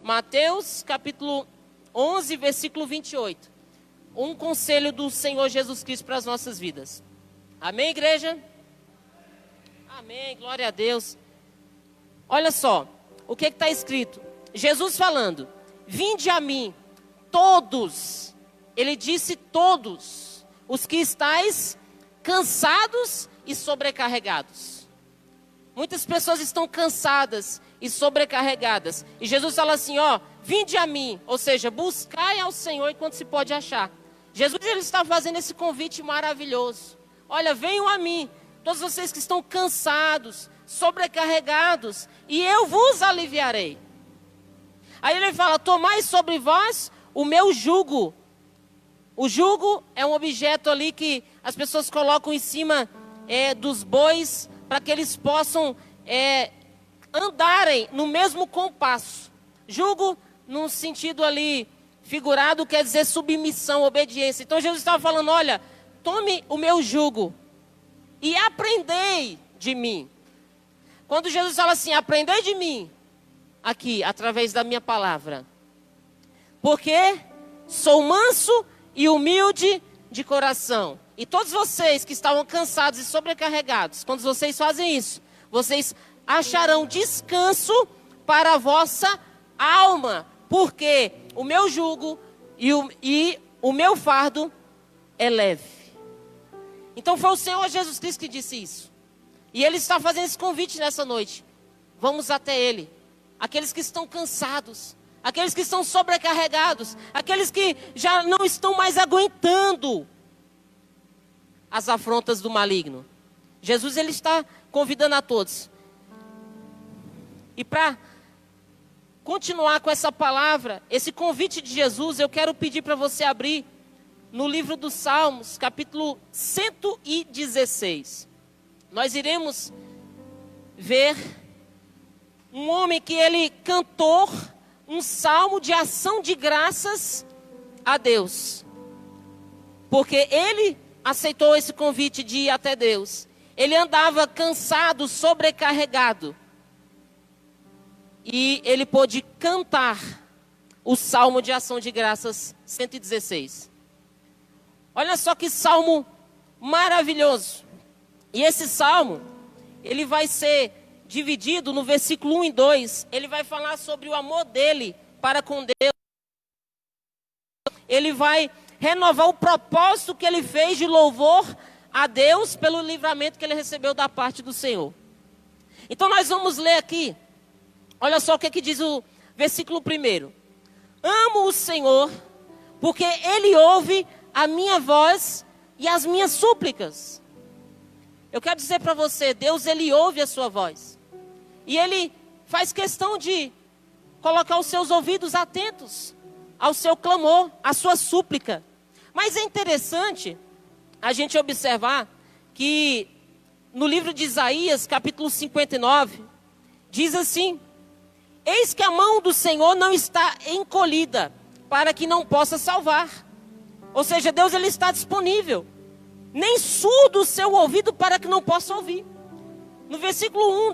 Mateus capítulo 11, versículo 28. Um conselho do Senhor Jesus Cristo para as nossas vidas. Amém, igreja? Amém, glória a Deus. Olha só, o que está escrito? Jesus falando, vinde a mim, todos, ele disse todos, os que estáis cansados e sobrecarregados. Muitas pessoas estão cansadas e sobrecarregadas. E Jesus fala assim, ó, vinde a mim, ou seja, buscai ao Senhor enquanto se pode achar. Jesus, ele está fazendo esse convite maravilhoso. Olha, venham a mim, todos vocês que estão cansados, sobrecarregados, e eu vos aliviarei. Aí ele fala, tomai sobre vós o meu jugo. O jugo é um objeto ali que as pessoas colocam em cima dos bois, para que eles possam andarem no mesmo compasso. Jugo, num sentido ali figurado, quer dizer submissão, obediência. Então Jesus estava falando, olha, tome o meu jugo e aprendei de mim. Quando Jesus fala assim, aprendei de mim, aqui, através da minha palavra. Porque sou manso e humilde de coração. E todos vocês que estavam cansados e sobrecarregados, quando vocês fazem isso, vocês acharão descanso para a vossa alma. Porque o meu jugo e o meu fardo é leve. Então foi o Senhor Jesus Cristo que disse isso. E Ele está fazendo esse convite nessa noite. Vamos até Ele. Aqueles que estão cansados, aqueles que estão sobrecarregados, aqueles que já não estão mais aguentando as afrontas do maligno. Jesus, ele está convidando a todos. E para continuar com essa palavra, esse convite de Jesus, eu quero pedir para você abrir no livro dos Salmos, capítulo 116. Nós iremos ver um homem que ele cantou um salmo de ação de graças a Deus. Porque ele aceitou esse convite de ir até Deus. Ele andava cansado, sobrecarregado. E ele pôde cantar o salmo de ação de graças 116. Olha só que salmo maravilhoso. E esse salmo, ele vai ser dividido no versículo 1 e 2. Ele vai falar sobre o amor dele para com Deus. Ele vai renovar o propósito que ele fez de louvor a Deus pelo livramento que ele recebeu da parte do Senhor. Então nós vamos ler aqui. Olha só o que diz o versículo 1. Amo o Senhor, porque Ele ouve a minha voz e as minhas súplicas. Eu quero dizer para você, Deus, Ele ouve a sua voz. E Ele faz questão de colocar os seus ouvidos atentos ao seu clamor, à sua súplica. Mas é interessante a gente observar que no livro de Isaías, capítulo 59, diz assim: eis que a mão do Senhor não está encolhida, para que não possa salvar. Ou seja, Deus, ele está disponível. Nem surdo o seu ouvido para que não possa ouvir. No versículo 1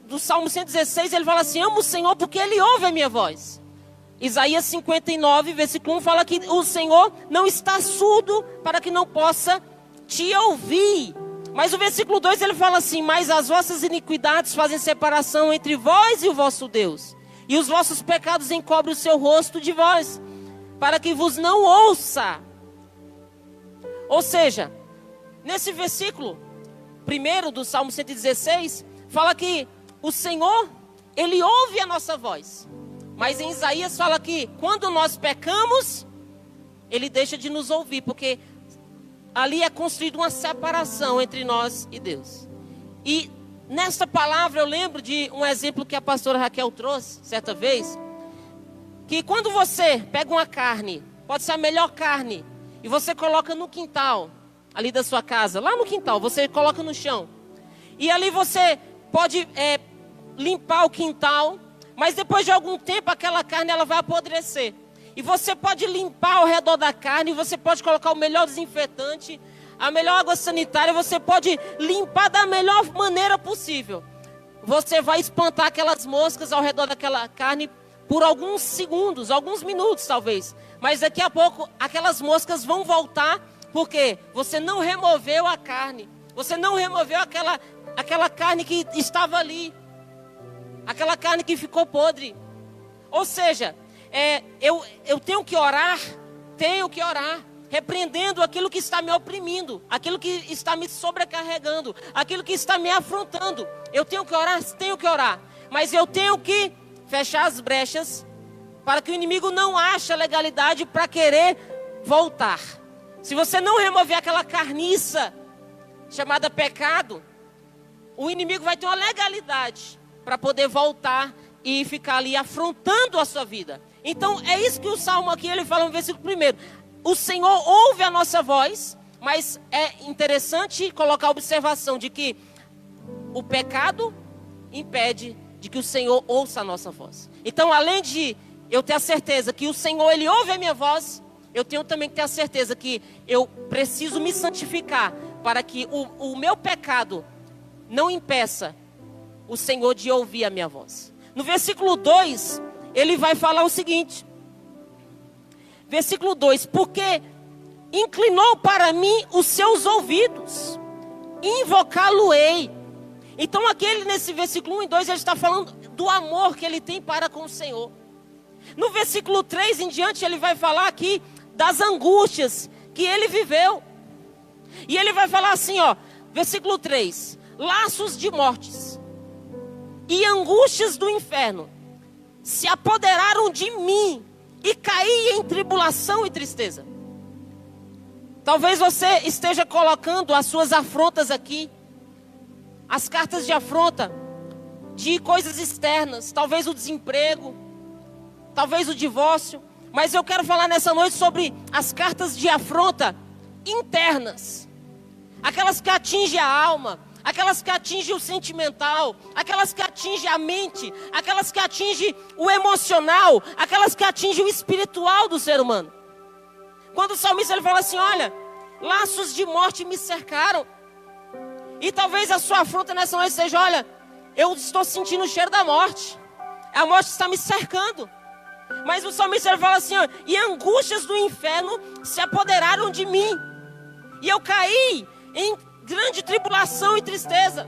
do Salmo 116, ele fala assim: amo o Senhor porque Ele ouve a minha voz. Isaías 59, versículo 1, fala que o Senhor não está surdo para que não possa te ouvir. Mas o versículo 2, ele fala assim: mas as vossas iniquidades fazem separação entre vós e o vosso Deus. E os vossos pecados encobrem o seu rosto de vós, para que vos não ouça. Ou seja, nesse versículo 1 do Salmo 116, fala que o Senhor, Ele ouve a nossa voz. Mas em Isaías fala que quando nós pecamos, Ele deixa de nos ouvir, porque ali é construída uma separação entre nós e Deus. E nesta palavra eu lembro de um exemplo que a pastora Raquel trouxe certa vez, que quando você pega uma carne, pode ser a melhor carne, e você coloca no quintal ali da sua casa, lá no quintal, você coloca no chão, e ali você pode limpar o quintal, mas depois de algum tempo aquela carne ela vai apodrecer. E você pode limpar ao redor da carne, você pode colocar o melhor desinfetante, a melhor água sanitária, você pode limpar da melhor maneira possível. Você vai espantar aquelas moscas ao redor daquela carne, por alguns segundos, alguns minutos talvez. Mas daqui a pouco aquelas moscas vão voltar, porque você não removeu a carne. Você não removeu aquela carne que estava ali. Aquela carne que ficou podre. Ou seja, eu tenho que orar, repreendendo aquilo que está me oprimindo, aquilo que está me sobrecarregando, aquilo que está me afrontando. Eu tenho que orar, mas eu tenho que fechar as brechas para que o inimigo não ache legalidade para querer voltar. Se você não remover aquela carniça chamada pecado, o inimigo vai ter uma legalidade para poder voltar e ficar ali afrontando a sua vida. Então é isso que o Salmo aqui ele fala no versículo 1. O Senhor ouve a nossa voz, mas é interessante colocar a observação de que o pecado impede de que o Senhor ouça a nossa voz. Então, além de eu ter a certeza que o Senhor ele ouve a minha voz, eu tenho também que ter a certeza que eu preciso me santificar para que o meu pecado não impeça o Senhor de ouvir a minha voz. No versículo 2, ele vai falar o seguinte. Versículo 2, porque inclinou para mim os seus ouvidos, invocá-lo-ei. Então aqui nesse versículo 1 e 2, ele está falando do amor que ele tem para com o Senhor. No versículo 3 em diante, ele vai falar aqui das angústias que ele viveu. E ele vai falar assim, versículo 3, laços de mortes e angústias do inferno se apoderaram de mim, e caí em tribulação e tristeza. Talvez você esteja colocando as suas afrontas aqui, as cartas de afronta, de coisas externas, talvez o desemprego, talvez o divórcio. Mas eu quero falar nessa noite sobre as cartas de afronta internas, aquelas que atingem a alma, aquelas que atingem o sentimental, aquelas que atingem a mente, aquelas que atingem o emocional, aquelas que atingem o espiritual do ser humano. Quando o salmista ele fala assim, olha, laços de morte me cercaram. E talvez a sua afronta nessa noite seja, olha, eu estou sentindo o cheiro da morte. A morte está me cercando. Mas o salmista ele fala assim, e angústias do inferno se apoderaram de mim. E eu caí em grande tribulação e tristeza.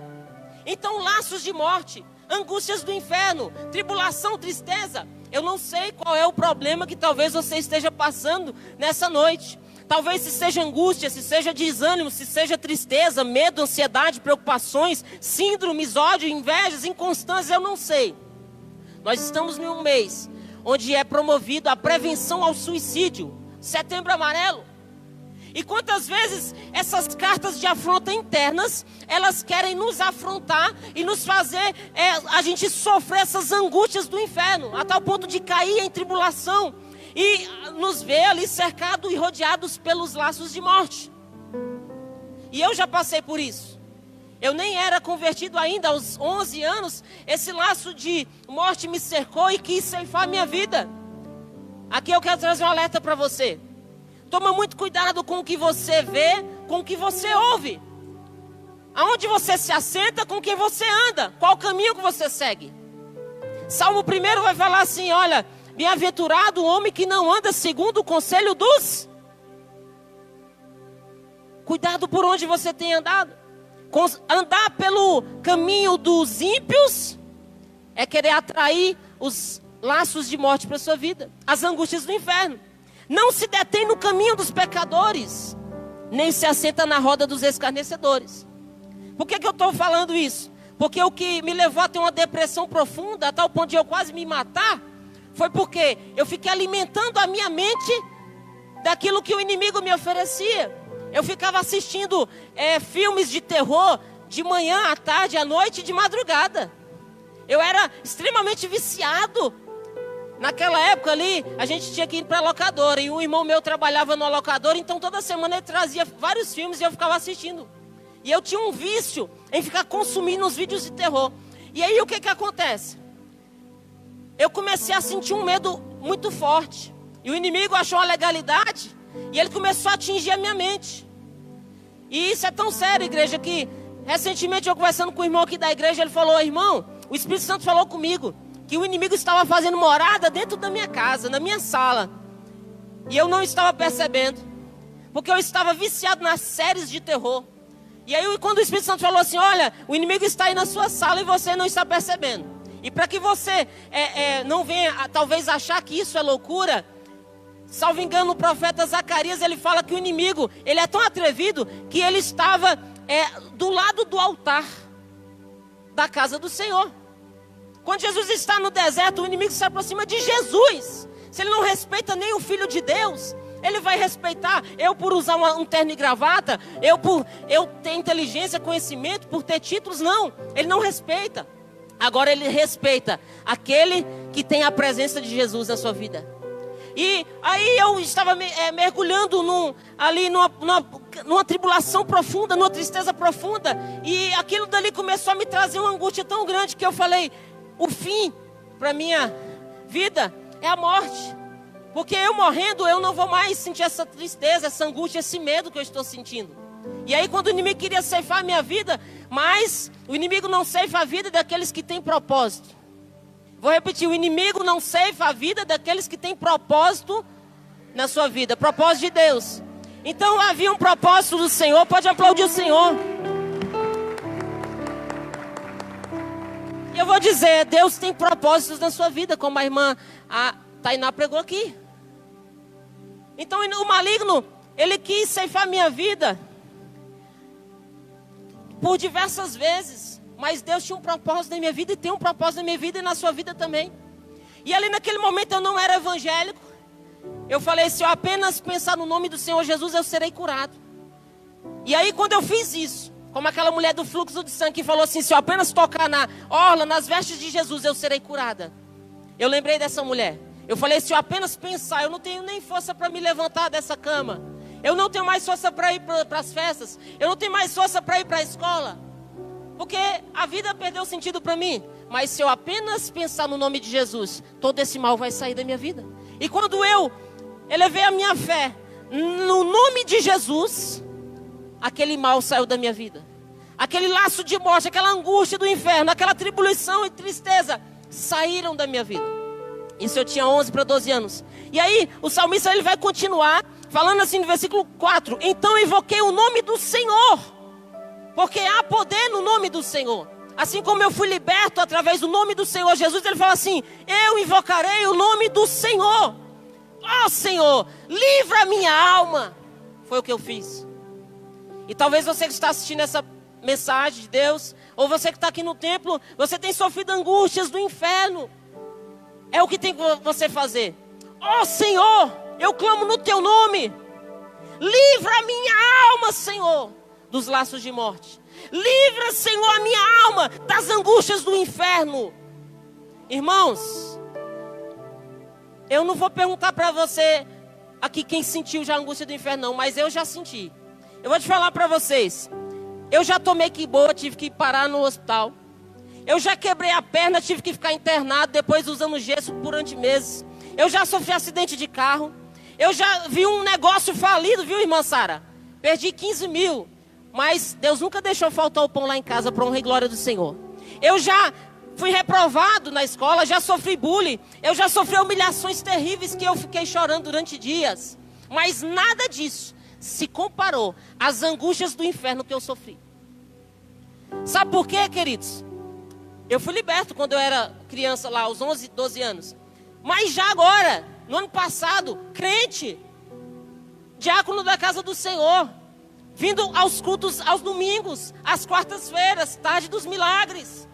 Então laços de morte, angústias do inferno, tribulação, tristeza. Eu não sei qual é o problema que talvez você esteja passando nessa noite. Talvez se seja angústia, se seja desânimo, se seja tristeza, medo, ansiedade, preocupações, síndromes, ódio, invejas, inconstâncias, eu não sei. Nós estamos em um mês onde é promovido a prevenção ao suicídio, Setembro Amarelo. E quantas vezes essas cartas de afronta internas, elas querem nos afrontar e nos fazer a gente sofrer essas angústias do inferno, a tal ponto de cair em tribulação e nos ver ali cercados e rodeados pelos laços de morte. E eu já passei por isso. Eu nem era convertido ainda, aos 11 anos, esse laço de morte me cercou e quis ceifar a minha vida. Aqui eu quero trazer um alerta para você. Toma muito cuidado com o que você vê, com o que você ouve. Aonde você se assenta, com quem você anda. Qual caminho que você segue. Salmo 1 vai falar assim, olha, bem-aventurado o homem que não anda segundo o conselho dos... Cuidado por onde você tem andado. Andar pelo caminho dos ímpios é querer atrair os laços de morte para a sua vida. As angústias do inferno. Não se detém no caminho dos pecadores, nem se assenta na roda dos escarnecedores. Por que eu estou falando isso? Porque o que me levou a ter uma depressão profunda, a tal ponto de eu quase me matar, foi porque eu fiquei alimentando a minha mente daquilo que o inimigo me oferecia. Eu ficava assistindo filmes de terror de manhã, à tarde, à noite e de madrugada. Eu era extremamente viciado. Naquela época ali, a gente tinha que ir para a locadora. E um irmão meu trabalhava na locadora. Então toda semana ele trazia vários filmes e eu ficava assistindo. E eu tinha um vício em ficar consumindo os vídeos de terror. E aí o que acontece? Eu comecei a sentir um medo muito forte. E o inimigo achou uma legalidade. E ele começou a atingir a minha mente. E isso é tão sério, igreja, que recentemente eu conversando com o irmão aqui da igreja, ele falou, irmão, o Espírito Santo falou comigo que o inimigo estava fazendo morada dentro da minha casa, na minha sala. E eu não estava percebendo, porque eu estava viciado nas séries de terror. E aí quando o Espírito Santo falou assim, olha, o inimigo está aí na sua sala e você não está percebendo. E para que você não venha talvez achar que isso é loucura, salvo engano o profeta Zacarias, ele fala que o inimigo, ele é tão atrevido que ele estava do lado do altar da casa do Senhor. Quando Jesus está no deserto, o inimigo se aproxima de Jesus. Se ele não respeita nem o Filho de Deus, ele vai respeitar eu por usar um terno e gravata, eu por eu ter inteligência, conhecimento, por ter títulos, não. Ele não respeita. Agora ele respeita aquele que tem a presença de Jesus na sua vida. E aí eu estava mergulhando numa tribulação profunda, numa tristeza profunda. E aquilo dali começou a me trazer uma angústia tão grande que eu falei, o fim para minha vida é a morte. Porque eu morrendo, eu não vou mais sentir essa tristeza, essa angústia, esse medo que eu estou sentindo. E aí quando o inimigo queria ceifar a minha vida, mas o inimigo não ceifa a vida daqueles que têm propósito. Vou repetir, o inimigo não ceifa a vida daqueles que têm propósito na sua vida. Propósito de Deus. Então havia um propósito do Senhor, pode aplaudir o Senhor. E eu vou dizer, Deus tem propósitos na sua vida, como a irmã Tainá pregou aqui. Então o maligno, ele quis ceifar minha vida por diversas vezes. Mas Deus tinha um propósito na minha vida e tem um propósito na minha vida e na sua vida também. E ali naquele momento eu não era evangélico. Eu falei, se eu apenas pensar no nome do Senhor Jesus, eu serei curado. E aí quando eu fiz isso, como aquela mulher do fluxo de sangue que falou assim, se eu apenas tocar na orla, nas vestes de Jesus, eu serei curada. Eu lembrei dessa mulher. Eu falei, se eu apenas pensar, eu não tenho nem força para me levantar dessa cama. Eu não tenho mais força para ir para as festas. Eu não tenho mais força para ir para a escola. Porque a vida perdeu sentido para mim. Mas se eu apenas pensar no nome de Jesus, todo esse mal vai sair da minha vida. E quando eu elevei a minha fé no nome de Jesus, aquele mal saiu da minha vida. Aquele laço de morte, aquela angústia do inferno, aquela tribulação e tristeza saíram da minha vida. Isso eu tinha 11 para 12 anos. E aí o salmista ele vai continuar falando assim no versículo 4. Então invoquei o nome do Senhor, porque há poder no nome do Senhor. Assim como eu fui liberto através do nome do Senhor Jesus, ele fala assim, eu invocarei o nome do Senhor. Ó Senhor, livra a minha alma. Foi o que eu fiz. E talvez você que está assistindo essa mensagem de Deus, ou você que está aqui no templo, você tem sofrido angústias do inferno. É o que tem que você fazer. Ó Senhor, eu clamo no teu nome. Livra a minha alma, Senhor, dos laços de morte. Livra, Senhor, a minha alma das angústias do inferno. Irmãos, eu não vou perguntar para você aqui quem sentiu já a angústia do inferno, não, mas eu já senti. Eu vou te falar para vocês. Eu já tomei quiboa, tive que parar no hospital. Eu já quebrei a perna, tive que ficar internado, depois usando gesso durante meses. Eu já sofri acidente de carro. Eu já vi um negócio falido, viu, irmã Sara? Perdi 15 mil. Mas Deus nunca deixou faltar o pão lá em casa, para honra e glória do Senhor. Eu já fui reprovado na escola, já sofri bullying. Eu já sofri humilhações terríveis que eu fiquei chorando durante dias. Mas nada disso se comparou às angústias do inferno que eu sofri. Sabe por quê, queridos? Eu fui liberto quando eu era criança lá, aos 11, 12 anos. Mas já agora, no ano passado, crente, diácono da casa do Senhor, vindo aos cultos aos domingos, às quartas-feiras, tarde dos milagres.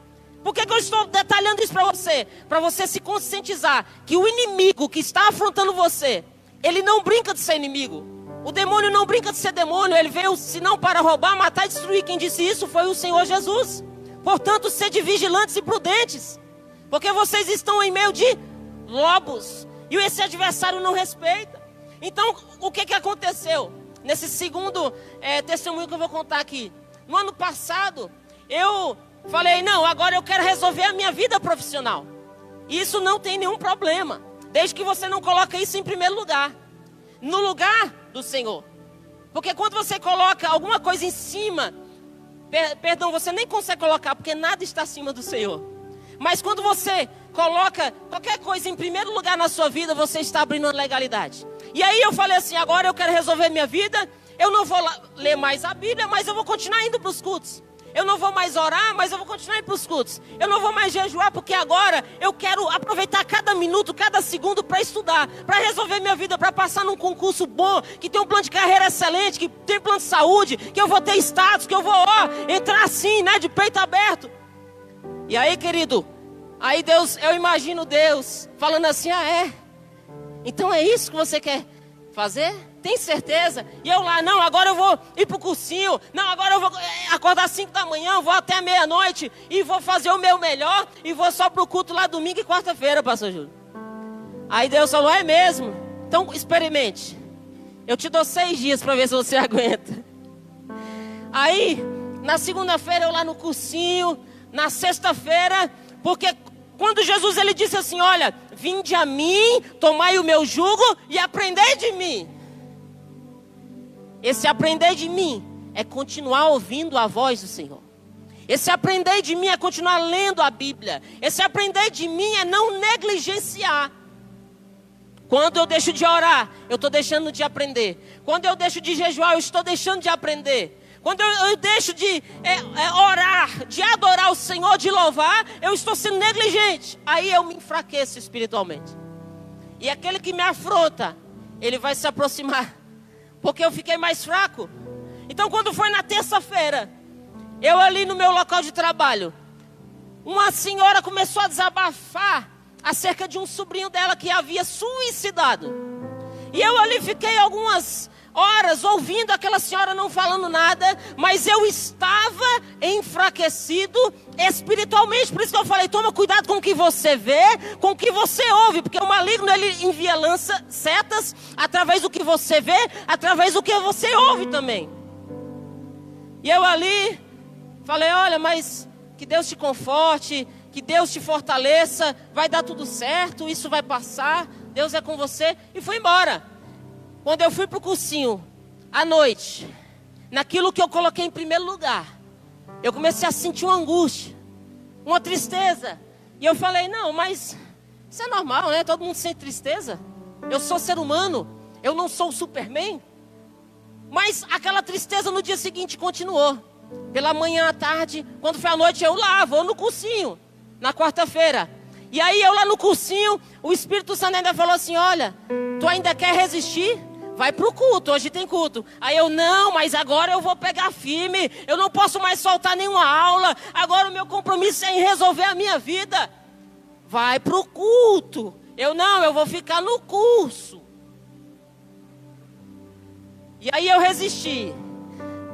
Por que eu estou detalhando isso para você? Para você se conscientizar que o inimigo que está afrontando você, ele não brinca de ser inimigo. O demônio não brinca de ser demônio, ele veio senão para roubar, matar e destruir. Quem disse isso foi o Senhor Jesus. Portanto, sede vigilantes e prudentes, porque vocês estão em meio de lobos, e esse adversário não respeita. Então, o que aconteceu? Nesse segundo testemunho que eu vou contar aqui. No ano passado, eu falei, não, agora eu quero resolver a minha vida profissional. E isso não tem nenhum problema, desde que você não coloque isso em primeiro lugar, no lugar do Senhor. Porque quando você coloca alguma coisa em cima, perdão, você nem consegue colocar, porque nada está acima do Senhor. Mas quando você coloca qualquer coisa em primeiro lugar na sua vida, você está abrindo uma legalidade. E aí eu falei assim, agora eu quero resolver minha vida, eu não vou ler mais a Bíblia, mas eu vou continuar indo para os cultos. Eu não vou mais orar, mas eu vou continuar indo para os cultos. Eu não vou mais jejuar, porque agora eu quero aproveitar cada minuto, cada segundo para estudar, para resolver minha vida, para passar num concurso bom, que tem um plano de carreira excelente, que tem plano de saúde, que eu vou ter status, que eu vou entrar assim, né, de peito aberto. E aí, querido, aí Deus, eu imagino Deus falando assim, então é isso que você quer fazer? Tem certeza? E eu lá, não, agora eu vou ir pro cursinho. Não, agora eu vou acordar às 5 da manhã, vou até meia-noite e vou fazer o meu melhor e vou só pro culto lá domingo e quarta-feira, pastor Júlio. Aí Deus falou, é mesmo? Então experimente. Eu te dou 6 dias para ver se você aguenta. Aí, na segunda-feira eu lá no cursinho, na sexta-feira, porque quando Jesus ele disse assim, olha, vinde a mim, tomai o meu jugo e aprendei de mim. Esse aprender de mim é continuar ouvindo a voz do Senhor. Esse aprender de mim é continuar lendo a Bíblia. Esse aprender de mim é não negligenciar. Quando eu deixo de orar, eu estou deixando de aprender. Quando eu deixo de jejuar, eu estou deixando de aprender. Quando eu deixo de orar, de adorar o Senhor, de louvar, eu estou sendo negligente. Aí eu me enfraqueço espiritualmente. E aquele que me afronta, ele vai se aproximar. Porque eu fiquei mais fraco. Então quando foi na terça-feira, eu ali no meu local de trabalho, uma senhora começou a desabafar acerca de um sobrinho dela que havia suicidado. E eu ali fiquei algumas horas ouvindo aquela senhora não falando nada, mas eu estava enfraquecido espiritualmente. Por isso que eu falei, toma cuidado com o que você vê, com o que você ouve, porque o maligno ele envia setas através do que você vê, através do que você ouve também. E eu ali falei, olha, mas que Deus te conforte, que Deus te fortaleça, vai dar tudo certo, isso vai passar, Deus é com você, e fui embora. Quando eu fui para o cursinho, à noite, naquilo que eu coloquei em primeiro lugar, eu comecei a sentir uma angústia, uma tristeza. E eu falei, não, mas isso é normal, né? Todo mundo sente tristeza. Eu sou ser humano, eu não sou o Superman. Mas aquela tristeza no dia seguinte continuou. Pela manhã à tarde, quando foi à noite, eu lá, vou no cursinho, na quarta-feira. E aí eu lá no cursinho, o Espírito Santo ainda falou assim, olha, tu ainda quer resistir? Vai pro culto, hoje tem culto. Aí eu, não, mas agora eu vou pegar firme. Eu não posso mais soltar nenhuma aula. Agora o meu compromisso é em resolver a minha vida. Vai pro culto. Eu não, eu vou ficar no curso. E aí eu resisti.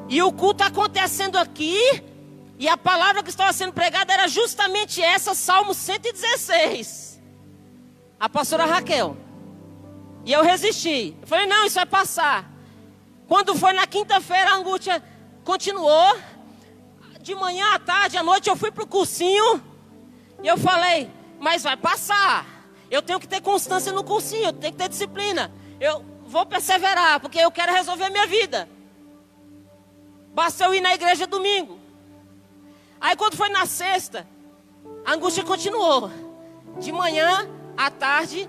E o culto acontecendo aqui. E a palavra que estava sendo pregada era justamente essa, Salmo 116. A pastora Raquel. E eu resisti. Eu falei, não, isso vai passar. Quando foi na quinta-feira, a angústia continuou. De manhã à tarde, à noite, eu fui para o cursinho. E eu falei, mas vai passar. Eu tenho que ter constância no cursinho, eu tenho que ter disciplina. Eu vou perseverar, porque eu quero resolver minha vida. Basta eu ir na igreja domingo. Aí quando foi na sexta, a angústia continuou. De manhã, à tarde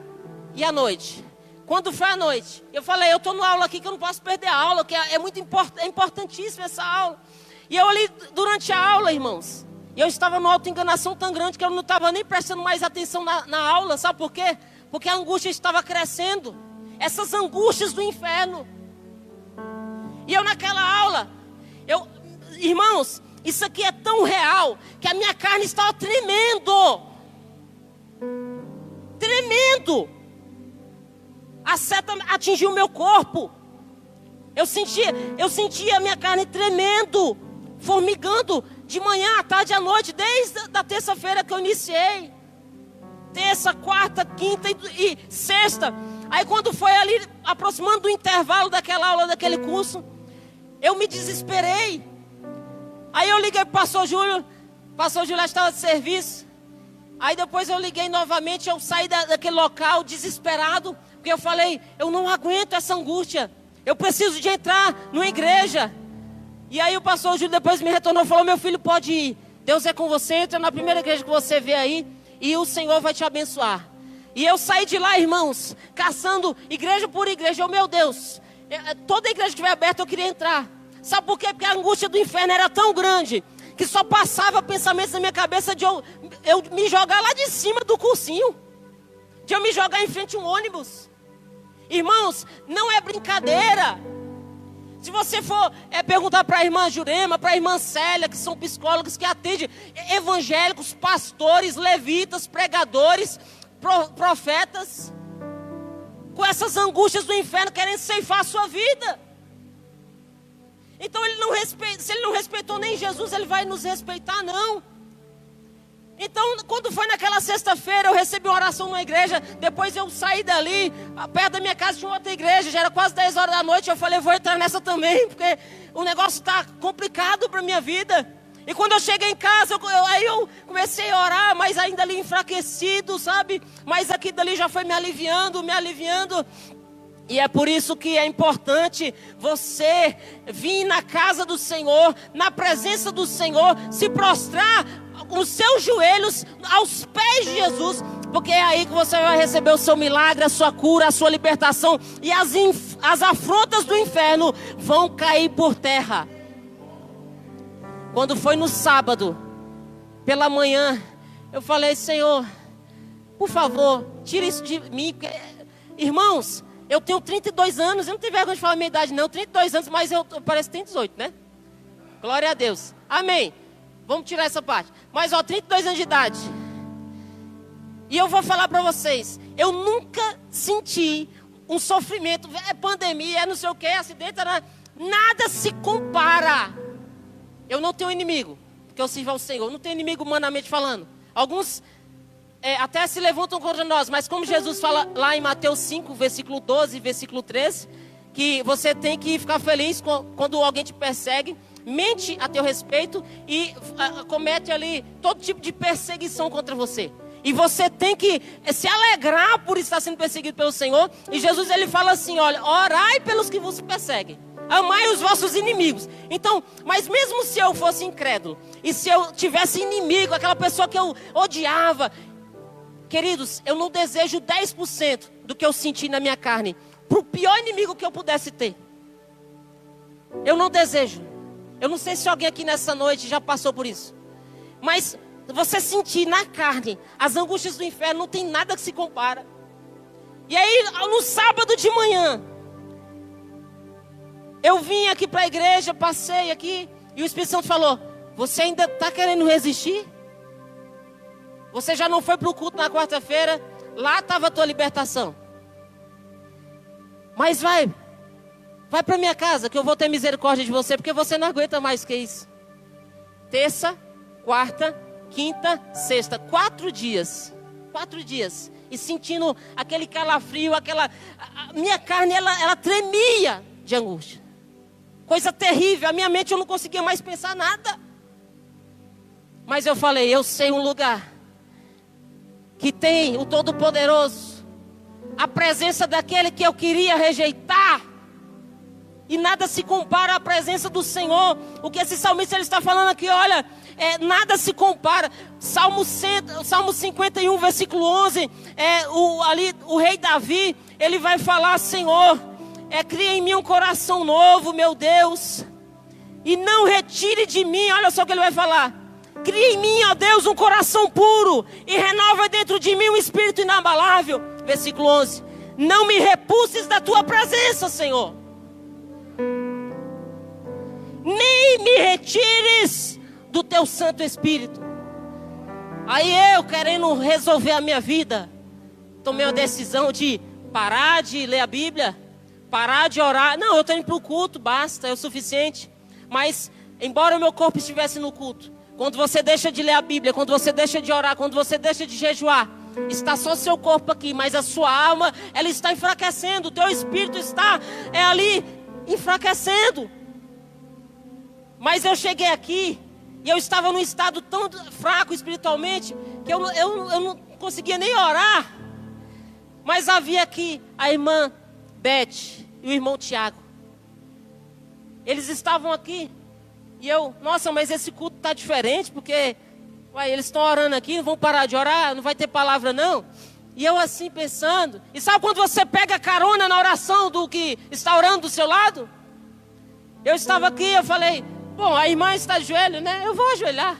e à noite. Quando foi à noite, eu falei, eu estou numa aula aqui que eu não posso perder a aula, que é muito importantíssima essa aula. E eu ali, durante a aula, irmãos, eu estava numa auto-enganação tão grande que eu não estava nem prestando mais atenção na aula, sabe por quê? Porque a angústia estava crescendo, essas angústias do inferno. E eu naquela aula, irmãos, isso aqui é tão real, que a minha carne estava tremendo. Tremendo. A seta atingiu o meu corpo. Eu sentia a minha carne tremendo, formigando, de manhã, à tarde, à noite, desde a terça-feira que eu iniciei. Terça, quarta, quinta e sexta. Aí quando foi ali, aproximando do intervalo daquela aula, daquele curso, eu me desesperei. Aí eu liguei para o pastor Júlio já estava de serviço. Aí depois eu liguei novamente, eu saí daquele local desesperado, porque eu falei, eu não aguento essa angústia, eu preciso de entrar numa igreja. E aí o pastor Júlio depois me retornou e falou, meu filho pode ir, Deus é com você, entra na primeira igreja que você vê aí. e o Senhor vai te abençoar. E eu saí de lá, irmãos, caçando igreja por igreja. Meu Deus, toda igreja que estiver aberta eu queria entrar. Sabe por quê? Porque a angústia do inferno era tão grande que só passava pensamentos na minha cabeça de eu me jogar lá de cima do cursinho, de eu me jogar em frente a um ônibus. Irmãos, não é brincadeira. Se você for perguntar para a irmã Jurema, para a irmã Célia, que são psicólogos, que atendem evangélicos, pastores, levitas, pregadores, profetas, com essas angústias do inferno querendo ceifar a sua vida. Então se ele não respeitou nem Jesus, ele vai nos respeitar não. Então, quando foi naquela sexta-feira, eu recebi uma oração numa igreja. Depois eu saí dali, perto da minha casa tinha outra igreja. Já era quase 10 horas da noite. Eu falei, vou entrar nessa também, porque o negócio está complicado para a minha vida. E quando eu cheguei em casa, aí eu comecei a orar, mas ainda ali enfraquecido, sabe? Mas aquilo dali já foi me aliviando. E é por isso que é importante você vir na casa do Senhor, na presença do Senhor, se prostrar com os seus joelhos aos pés de Jesus, porque é aí que você vai receber o seu milagre, a sua cura, a sua libertação, e as afrontas do inferno vão cair por terra. Quando foi no sábado, pela manhã, eu falei, Senhor, por favor, tira isso de mim, porque, irmãos, eu tenho 32 anos, eu não tenho vergonha de falar a minha idade não, 32 anos, mas eu pareço que tenho 18, né? Glória a Deus, amém. Vamos tirar essa parte. Mas 32 anos de idade. E eu vou falar para vocês, eu nunca senti um sofrimento, é pandemia, é não sei o que, acidente, nada se compara. Eu não tenho inimigo, porque eu sirvo ao Senhor, eu não tenho inimigo humanamente falando. Alguns até se levantam contra nós, mas como Jesus fala lá em Mateus 5, versículo 12, versículo 13, que você tem que ficar feliz quando alguém te persegue, mente a teu respeito e comete ali todo tipo de perseguição contra você. E você tem que se alegrar por estar sendo perseguido pelo Senhor. E Jesus ele fala assim, olha, orai pelos que vos perseguem. Amai os vossos inimigos. Então, mas mesmo se eu fosse incrédulo, e se eu tivesse inimigo, aquela pessoa que eu odiava, queridos, eu não desejo 10% do que eu senti na minha carne para o pior inimigo que eu pudesse ter. Eu não desejo. Eu não sei se alguém aqui nessa noite já passou por isso. Mas você sentir na carne as angústias do inferno, não tem nada que se compara. E aí, no sábado de manhã, eu vim aqui para a igreja, passei aqui, e o Espírito Santo falou, você ainda está querendo resistir? Você já não foi para o culto na quarta-feira, lá estava a tua libertação. Mas vai para minha casa que eu vou ter misericórdia de você, porque você não aguenta mais que isso. Terça, quarta, quinta, sexta, 4 dias. 4 dias. E sentindo aquele calafrio, a minha carne, ela tremia de angústia. Coisa terrível, a minha mente eu não conseguia mais pensar nada. Mas eu falei, eu sei um lugar que tem o Todo-Poderoso, a presença daquele que eu queria rejeitar. E nada se compara à presença do Senhor. O que esse salmista ele está falando aqui, olha, nada se compara. Salmo 51, versículo 11, o rei Davi, ele vai falar, Senhor, cria em mim um coração novo, meu Deus, e não retire de mim, olha só o que ele vai falar, cria em mim, ó Deus, um coração puro, e renova dentro de mim um espírito inabalável. Versículo 11, não me repulses da tua presença, Senhor, nem me retires do teu Santo Espírito. Aí eu, querendo resolver a minha vida, tomei uma decisão de parar de ler a Bíblia, parar de orar. Não, eu estou indo para o culto, basta, é o suficiente. Mas, embora o meu corpo estivesse no culto, quando você deixa de ler a Bíblia, quando você deixa de orar, quando você deixa de jejuar, está só seu corpo aqui, mas a sua alma, ela está enfraquecendo, o teu espírito está ali enfraquecendo. Mas eu cheguei aqui e eu estava num estado tão fraco espiritualmente que eu não conseguia nem orar. Mas havia aqui a irmã Beth e o irmão Tiago. Eles estavam aqui e eu, nossa, mas esse culto está diferente, porque Uai, eles estão orando aqui, não vão parar de orar, não vai ter palavra não. E eu assim pensando, e sabe quando você pega carona na oração do que está orando do seu lado? Eu estava aqui, eu falei, bom, a irmã está de joelho, né? Eu vou ajoelhar.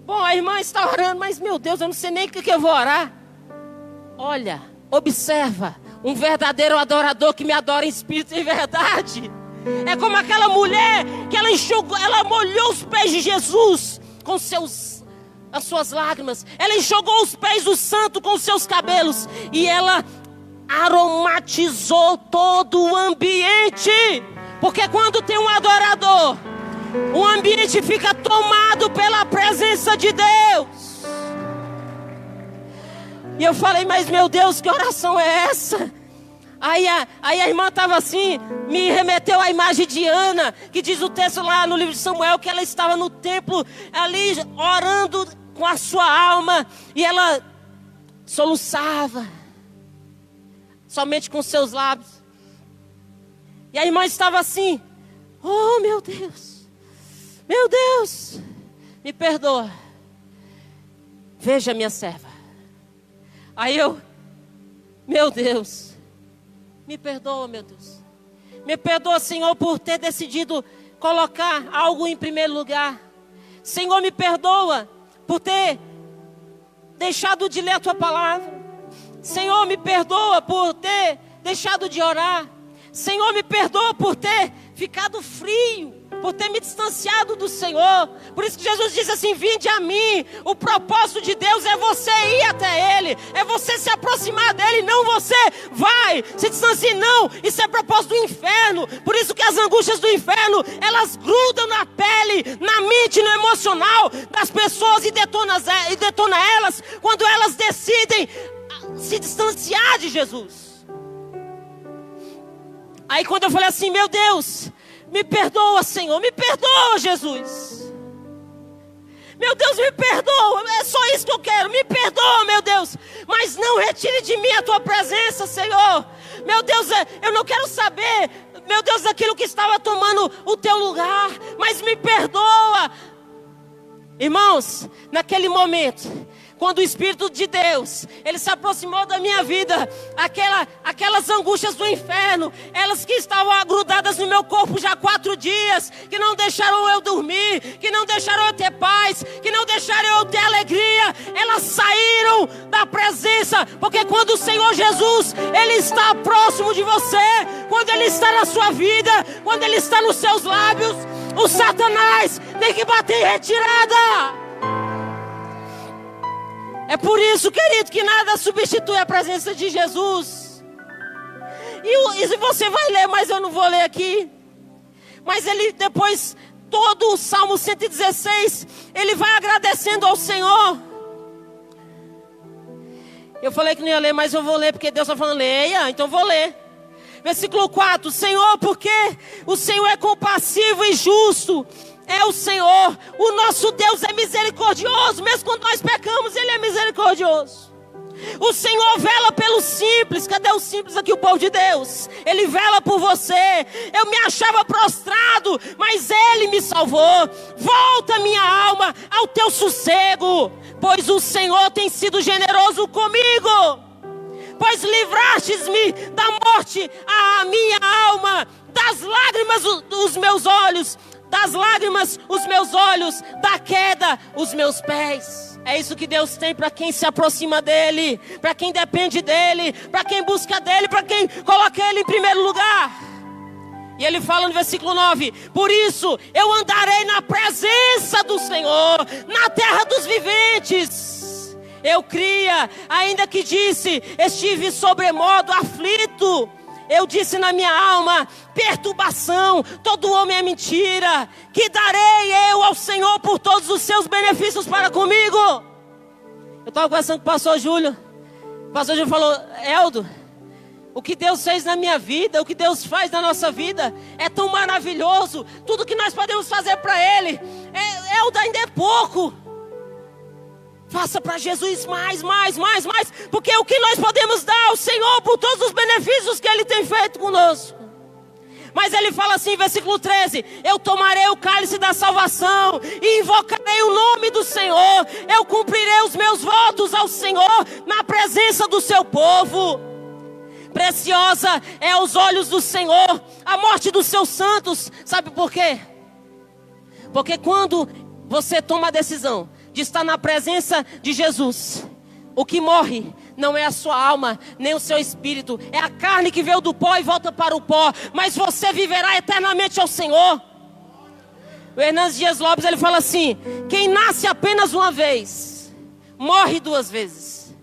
Bom, a irmã está orando, mas meu Deus, eu não sei nem o que eu vou orar. Olha, observa, um verdadeiro adorador que me adora em espírito e em verdade. É como aquela mulher que ela molhou os pés de Jesus com as suas lágrimas. Ela enxugou os pés do santo com os seus cabelos. E ela aromatizou todo o ambiente. Porque quando tem um adorador, o ambiente fica tomado pela presença de Deus. E eu falei, mas meu Deus, que oração é essa? Aí a irmã estava assim, me remeteu à imagem de Ana, que diz o texto lá no livro de Samuel, que ela estava no templo ali orando com a sua alma, e ela soluçava, somente com seus lábios. E a irmã estava assim, oh meu Deus, me perdoa, veja minha serva. Aí eu, meu Deus, me perdoa, meu Deus. Me perdoa, Senhor, por ter decidido colocar algo em primeiro lugar. Senhor, me perdoa por ter deixado de ler a Tua palavra. Senhor, me perdoa por ter deixado de orar. Senhor, me perdoa por ter ficado frio, por ter me distanciado do Senhor. Por isso que Jesus diz assim, vinde a mim. O propósito de Deus é você ir até Ele, é você se aproximar dEle, não você vai se distanciar, não. Isso é propósito do inferno. Por isso que as angústias do inferno, elas grudam na pele, na mente, no emocional das pessoas e detona elas quando elas decidem se distanciar de Jesus. Aí quando eu falei assim, meu Deus, me perdoa, Senhor, me perdoa, Jesus. Meu Deus, me perdoa, é só isso que eu quero, me perdoa, meu Deus. Mas não retire de mim a Tua presença, Senhor. Meu Deus, eu não quero saber, meu Deus, daquilo que estava tomando o Teu lugar. Mas me perdoa. Irmãos, naquele momento, quando o Espírito de Deus, Ele se aproximou da minha vida, aquelas angústias do inferno, elas que estavam agrudadas no meu corpo já há 4 dias, que não deixaram eu dormir, que não deixaram eu ter paz, que não deixaram eu ter alegria, elas saíram da presença, porque quando o Senhor Jesus, Ele está próximo de você, quando Ele está na sua vida, quando Ele está nos seus lábios, o Satanás tem que bater em retirada. É por isso, querido, que nada substitui a presença de Jesus. E você vai ler, mas eu não vou ler aqui. Mas ele depois, todo o Salmo 116, ele vai agradecendo ao Senhor. Eu falei que não ia ler, mas eu vou ler, porque Deus está falando, leia, então vou ler. Versículo 4, Senhor, porque o Senhor é compassivo e justo. É o Senhor, o nosso Deus é misericordioso. Mesmo quando nós pecamos, Ele é misericordioso. O Senhor vela pelos simples. Cadê os simples aqui, o povo de Deus? Ele vela por você. Eu me achava prostrado, mas Ele me salvou. Volta minha alma ao teu sossego, pois o Senhor tem sido generoso comigo. Pois livrastes-me da morte a minha alma, das lágrimas os meus olhos, das lágrimas os meus olhos, da queda os meus pés. É isso que Deus tem para quem se aproxima dEle, para quem depende dEle, para quem busca dEle, para quem coloca Ele em primeiro lugar. E Ele fala no versículo 9, por isso eu andarei na presença do Senhor, na terra dos viventes. Eu cria, ainda que disse, estive sobremodo aflito. Eu disse na minha alma, perturbação, todo homem é mentira. Que darei eu ao Senhor por todos os seus benefícios para comigo? Eu estava conversando com o pastor Júlio. O pastor Júlio falou, Eldo, o que Deus fez na minha vida, o que Deus faz na nossa vida é tão maravilhoso. Tudo que nós podemos fazer para Ele, Eldo, ainda é pouco. Faça para Jesus mais, porque o que nós podemos dar ao Senhor por todos os benefícios que Ele tem feito conosco. Mas ele fala assim, versículo 13: eu tomarei o cálice da salvação e invocarei o nome do Senhor. Eu cumprirei os meus votos ao Senhor na presença do seu povo. Preciosa é aos olhos do Senhor a morte dos seus santos. Sabe por quê? Porque quando você toma a decisão de estar na presença de Jesus, o que morre não é a sua alma, nem o seu espírito. É a carne que veio do pó e volta para o pó. Mas você viverá eternamente ao Senhor. O Hernandes Dias Lopes, ele fala assim: quem nasce apenas uma vez, morre duas vezes.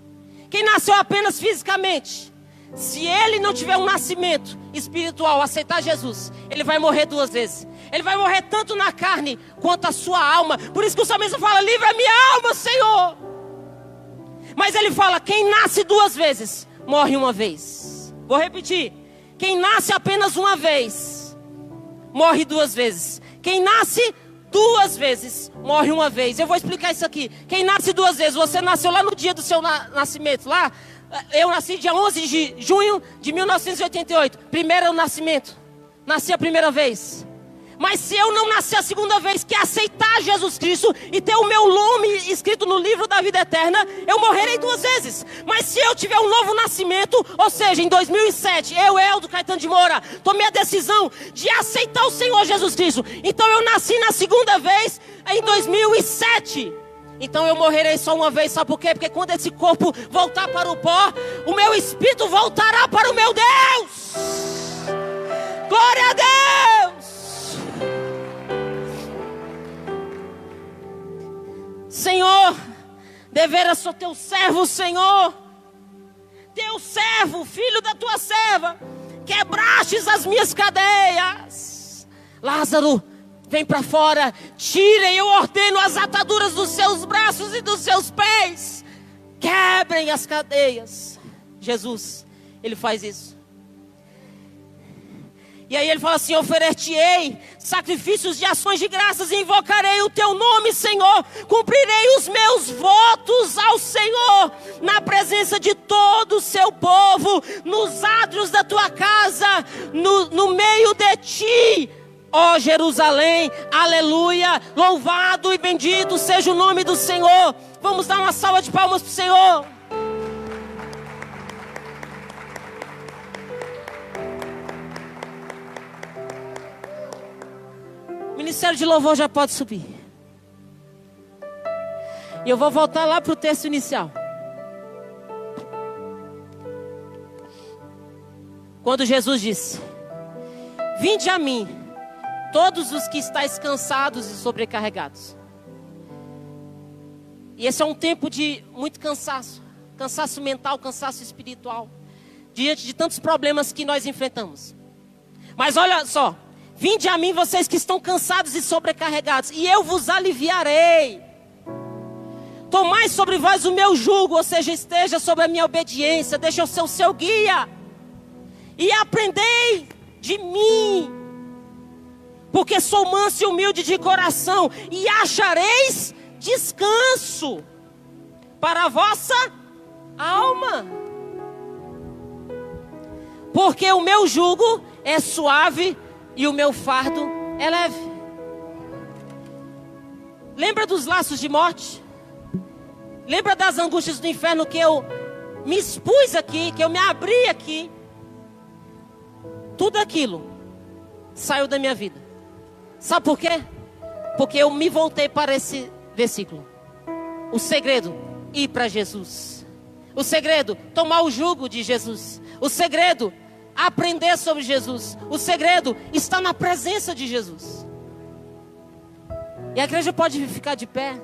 Quem nasceu apenas fisicamente, se ele não tiver um nascimento espiritual, aceitar Jesus, ele vai morrer duas vezes. Ele vai morrer tanto na carne quanto a sua alma. Por isso que o salmista fala: livra a minha alma, Senhor. Mas ele fala: quem nasce duas vezes, morre uma vez. Vou repetir: quem nasce apenas uma vez, morre duas vezes. Quem nasce duas vezes, morre uma vez. Eu vou explicar isso aqui. Quem nasce duas vezes, você nasceu lá no dia do seu nascimento, lá. Eu nasci dia 11 de junho de 1988. Primeiro nascimento. Nasci a primeira vez. Mas se eu não nascer a segunda vez, que é aceitar Jesus Cristo e ter o meu nome escrito no livro da vida eterna, eu morrerei duas vezes. Mas se eu tiver um novo nascimento, ou seja, em 2007, eu, Eldo Caetano de Moura, tomei a decisão de aceitar o Senhor Jesus Cristo. Então eu nasci na segunda vez em 2007. Então eu morrerei só uma vez, sabe por quê? Porque quando esse corpo voltar para o pó, o meu espírito voltará para o meu Deus. Glória a Deus. Senhor, deveras sou teu servo, Senhor. Teu servo, filho da tua serva, quebrastes as minhas cadeias. Lázaro, vem para fora, tirem, eu ordeno as ataduras dos seus braços e dos seus pés. Quebrem as cadeias. Jesus, ele faz isso. E aí ele fala assim: oferecer-te-ei sacrifícios de ações de graças e invocarei o teu nome, Senhor. Cumprirei os meus votos ao Senhor na presença de todo o seu povo, nos átrios da tua casa, no meio de ti, ó Jerusalém. Aleluia, louvado e bendito seja o nome do Senhor. Vamos dar uma salva de palmas para o Senhor. O ministério de louvor já pode subir. E eu vou voltar lá para o texto inicial. Quando Jesus disse: vinde a mim, todos os que estáis cansados e sobrecarregados. E esse é um tempo de muito cansaço. Cansaço mental, cansaço espiritual. Diante de tantos problemas que nós enfrentamos. Mas olha só: vinde a mim vocês que estão cansados e sobrecarregados, e eu vos aliviarei. Tomai sobre vós o meu jugo, ou seja, esteja sobre a minha obediência, deixa eu ser o seu guia. E aprendei de mim, porque sou manso e humilde de coração, e achareis descanso para a vossa alma. Porque o meu jugo é suave e o meu fardo é leve. Lembra dos laços de morte? Lembra das angústias do inferno que eu me expus aqui, que eu me abri aqui? Tudo aquilo saiu da minha vida. Sabe por quê? Porque eu me voltei para esse versículo. O segredo, ir para Jesus. O segredo, tomar o jugo de Jesus. O segredo, aprender sobre Jesus. O segredo está na presença de Jesus. E a igreja pode ficar de pé.